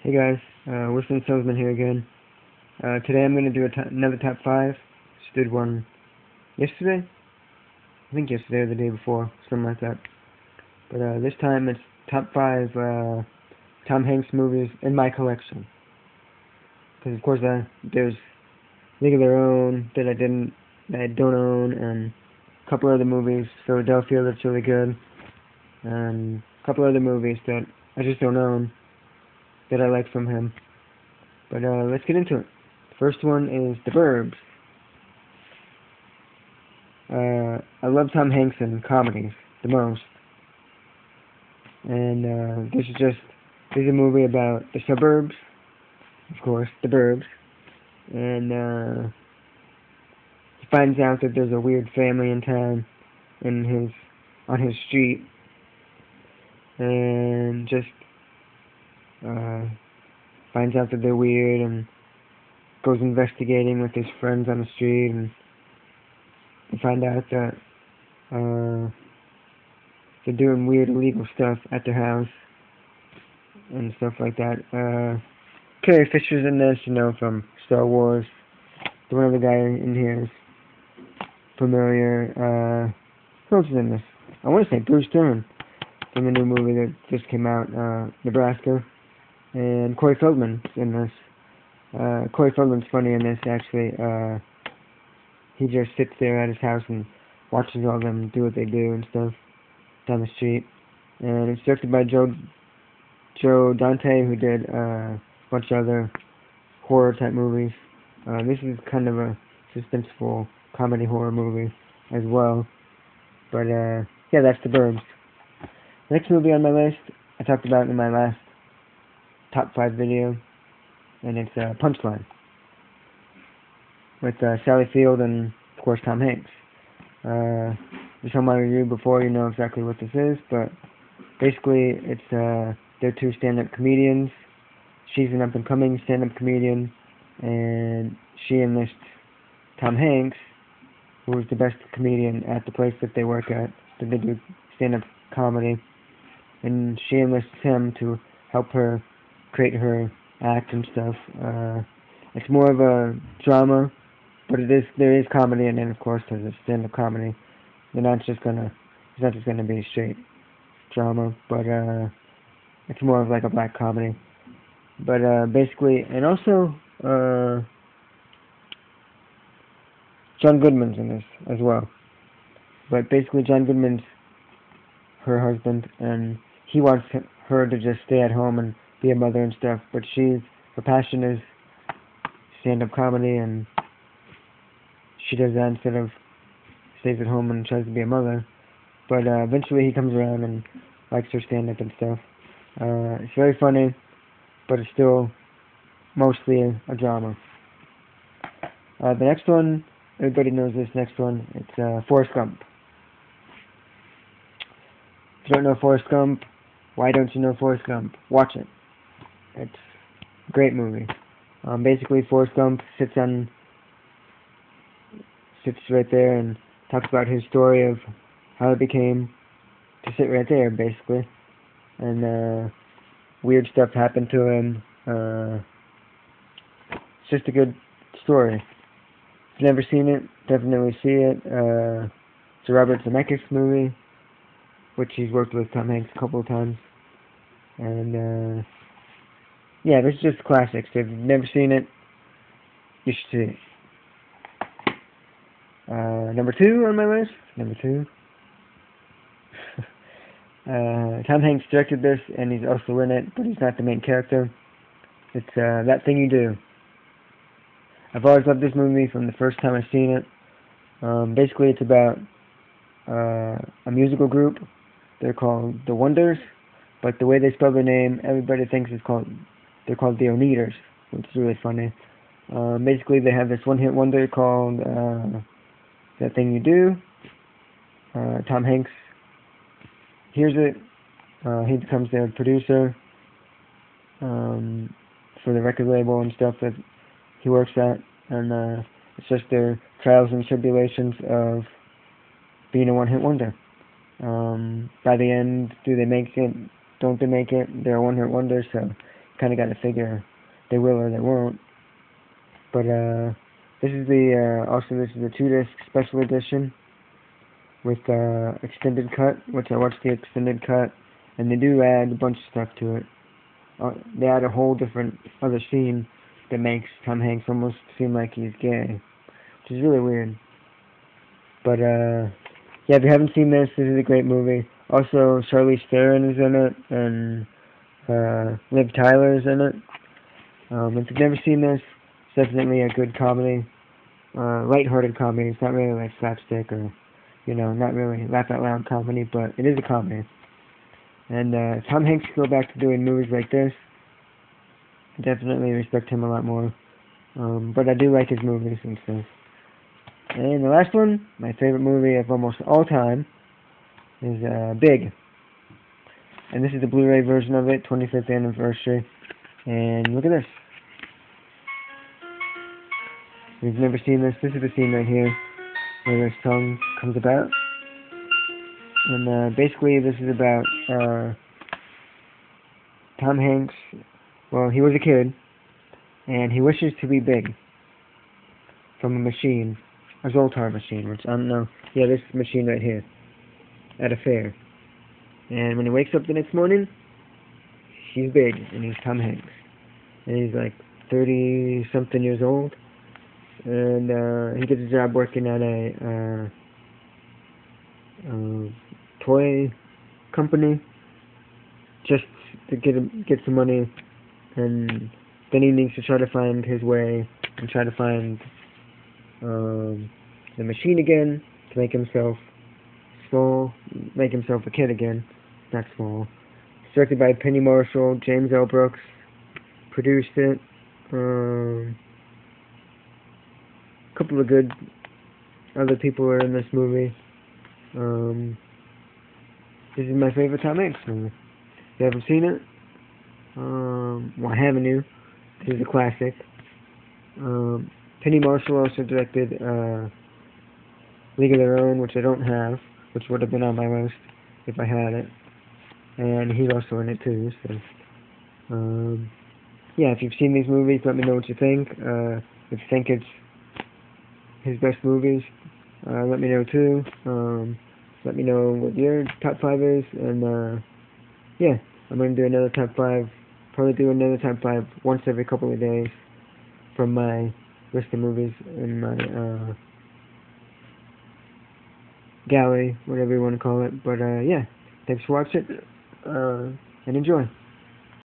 Hey guys, Wilson Salesman here again. Today I'm going to do another top 5. Just did one yesterday? I think yesterday or the day before, something like that. But this time it's top 5 Tom Hanks movies in my collection. Because of course there's League of Their Own that I don't own, and a couple other movies, Philadelphia that's really good, and a couple other movies that I just don't own that I like from him. But let's get into it. The first one is The Burbs. I love Tom Hanks in comedies the most. And this is a movie about the suburbs, of course, the burbs. And he finds out that there's a weird family in town on his street, and just finds out that they're weird and goes investigating with his friends on the street, and they find out that they're doing weird illegal stuff at their house and stuff like that. Carrie Fisher's in this, from Star Wars. The one other guy in here is familiar. Who else is in this? I want to say Bruce Dern from the new movie that just came out, Nebraska. And Corey Feldman's in this. Corey Feldman's funny in this, actually. He just sits there at his house and watches all of them do what they do and stuff down the street. And it's directed by Joe Dante, who did a bunch of other horror-type movies. This is kind of a suspenseful comedy horror movie as well. But, yeah, that's The Burbs. The next movie on my list, I talked about in my last top 5 video, and it's Punchline, with Sally Field and, of course, Tom Hanks. If you saw my review before, you know exactly what this is, but basically it's they're two stand-up comedians. She's an up-and-coming stand-up comedian, and she enlists Tom Hanks, who is the best comedian at the place that they work at, that they do stand-up comedy, and she enlists him to help her create her act and stuff. It's more of a drama, but there is comedy in it, of course, because it's stand-up comedy. It's not just gonna be straight drama, but it's more of like a black comedy. But basically, and also John Goodman's in this as well. But basically, John Goodman's her husband, and he wants her to just stay at home and be a mother and stuff. But her passion is stand-up comedy, and she does that instead of stays at home and tries to be a mother. But eventually he comes around and likes her stand-up and stuff. It's very funny, but it's still mostly a drama. The next one, everybody knows this next one. It's Forrest Gump. If you don't know Forrest Gump, why don't you know Forrest Gump? Watch it. It's a great movie. Basically, Forrest Gump sits right there and talks about his story of how it became to sit right there, basically. And weird stuff happened to him. It's just a good story. If you've never seen it, definitely see it. It's a Robert Zemeckis movie, which he's worked with Tom Hanks a couple of times. And yeah, this is just classics. If you've never seen it, you should see it. Number 2 on my list. Number 2. Tom Hanks directed this, and he's also in it, but he's not the main character. It's That Thing You Do. I've always loved this movie from the first time I've seen it. Basically, it's about a musical group. They're called The Wonders, but the way they spell their name, everybody thinks they're called the Oneaters, which is really funny. Basically, they have this one-hit wonder called That Thing You Do. Tom Hanks hears it. He becomes their producer for the record label and stuff that he works at, and it's just their trials and tribulations of being a one-hit wonder. By the end, do they make it? Don't they make it? They're a one-hit wonder, so kind of got to figure they will or they won't. But this is the this is the 2-disc special edition with extended cut, which I watched the extended cut, and they do add a bunch of stuff to it. They add a whole different other scene that makes Tom Hanks almost seem like he's gay, which is really weird. But yeah, if you haven't seen this, this is a great movie. Also, Charlize Theron is in it, and Liv Tyler is in it. If you've never seen this, it's definitely a good comedy, lighthearted comedy. It's not really like slapstick or, not really laugh out loud comedy, but it is a comedy. And Tom Hanks should go back to doing movies like this. I definitely respect him a lot more. But I do like his movies and stuff. And the last one, my favorite movie of almost all time, is Big. And this is the Blu-ray version of it, 25th anniversary. And look at this. If you've never seen this, this is the scene right here, where this song comes about. And basically this is about Tom Hanks. Well, he was a kid, and he wishes to be big from a machine, a Zoltar machine, which I don't know. Yeah, this machine right here, at a fair. And when he wakes up the next morning, he's big, and he's Tom Hanks. And he's like 30-something years old, and he gets a job working at a toy company just to get some money, and then he needs to try to find his way and try to find the machine again to make himself small, make himself a kid again, not small. It's directed by Penny Marshall, James L. Brooks produced it. A couple of good other people are in this movie. This is my favorite Tom Hanks movie. If you haven't seen it, why haven't you? This is a classic. Penny Marshall also directed League of Their Own, which I don't have, which would have been on my list if I had it. And he's also in it too, so yeah, if you've seen these movies, let me know what you think. If you think it's his best movies, let me know too. Let me know what your top 5 is, and yeah, I'm going to do another top 5, probably do another top 5 once every couple of days from my list of movies in my gallery, whatever you want to call it. But yeah, thanks for watching, and enjoy.